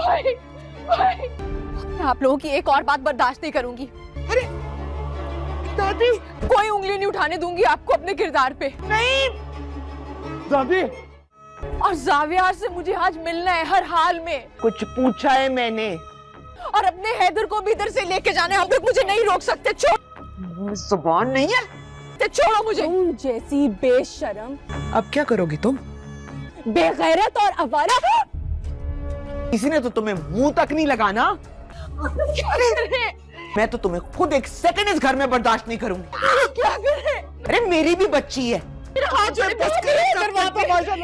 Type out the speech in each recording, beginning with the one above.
भाई, भाई। मैं आप लोगों की एक और बात बर्दाश्त नहीं करूंगी। अरे दादी, कोई उंगली नहीं उठाने दूंगी आपको अपने किरदार पे। नहीं दादी। और जावियार से मुझे आज मिलना है हर हाल में। कुछ पूछा है मैंने? और अपने हैदर को भी इधर से लेके जाने। आप लोग मुझे नहीं रोक सकते। जुबान नहीं है? छोड़ो मुझे। तुम जैसी बेशरम। अब क्या करोगी तुम? बेगैरत और आवारा। किसी ने तो तुम्हें मुंह तक नहीं लगाना। मैं तो तुम्हें खुद एक सेकंड इस घर में बर्दाश्त नहीं करूंगी। क्या करे? अरे मेरी भी बच्ची है।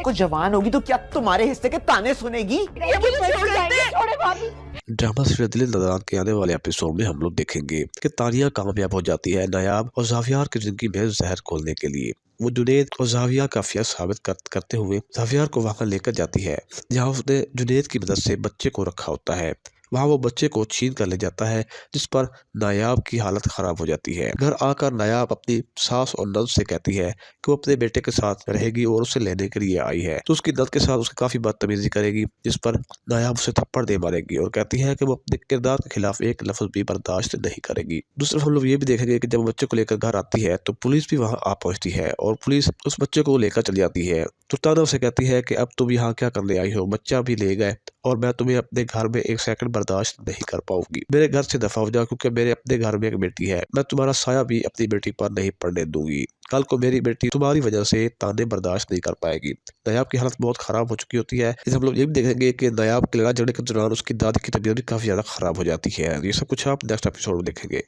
कुछ जवान होगी तो क्या तुम्हारे हिस्से के ताने सुनेगी? ड्रामा सीरियल दिल लदान के आने वाले एपिसोड में हम लोग देखेंगे कि तानिया कामयाब हो जाती है नायाब और जावियार की जिंदगी में जहर खोलने के लिए। वो जुनैद और जाविया का फिया साबित करते हुए जावियार को वहां लेकर जाती है जहां उसने जुनैद की मदद से बच्चे को रखा होता है। वहाँ वो बच्चे को छीन कर ले जाता है जिस पर नायाब की हालत खराब हो जाती है। घर आकर नायाब अपनी सास और नंद से कहती है कि वो अपने बेटे के साथ रहेगी और उसे लेने के लिए आई है, तो उसकी नंद के साथ उसकी काफी बदतमीजी करेगी जिस पर नायाब उसे थप्पड़ दे मारेगी और कहती है कि वो अपने किरदार के खिलाफ एक लफ्ज भी बर्दाश्त नहीं करेगी। दूसरी तरफ हम लोग ये भी देखेंगे कि जब बच्चे को लेकर घर आती है तो पुलिस भी वहाँ आ पहुंचती है और पुलिस उस बच्चे को लेकर चली जाती है। तुर्ताना उसे कहती है कि अब तुम यहाँ क्या करने आई हो, बच्चा भी ले गए और मैं तुम्हें अपने घर में एक सेकंड बर्दाश्त नहीं कर पाऊंगी। मेरे घर से दफा हो जाओ क्योंकि मेरे अपने घर में एक बेटी है। मैं तुम्हारा साया भी अपनी बेटी पर नहीं पड़ने दूंगी। कल को मेरी बेटी तुम्हारी वजह से ताने बर्दाश्त नहीं कर पाएगी। नायाब की हालत बहुत खराब हो चुकी होती है। इस हम लोग ये भी देखेंगे कि नायाब के लड़ाई झगड़े के दौरान उसकी दादी की तबीयत भी काफी ज्यादा खराब हो जाती है। ये सब कुछ आप नेक्स्ट एपिसोड में देखेंगे।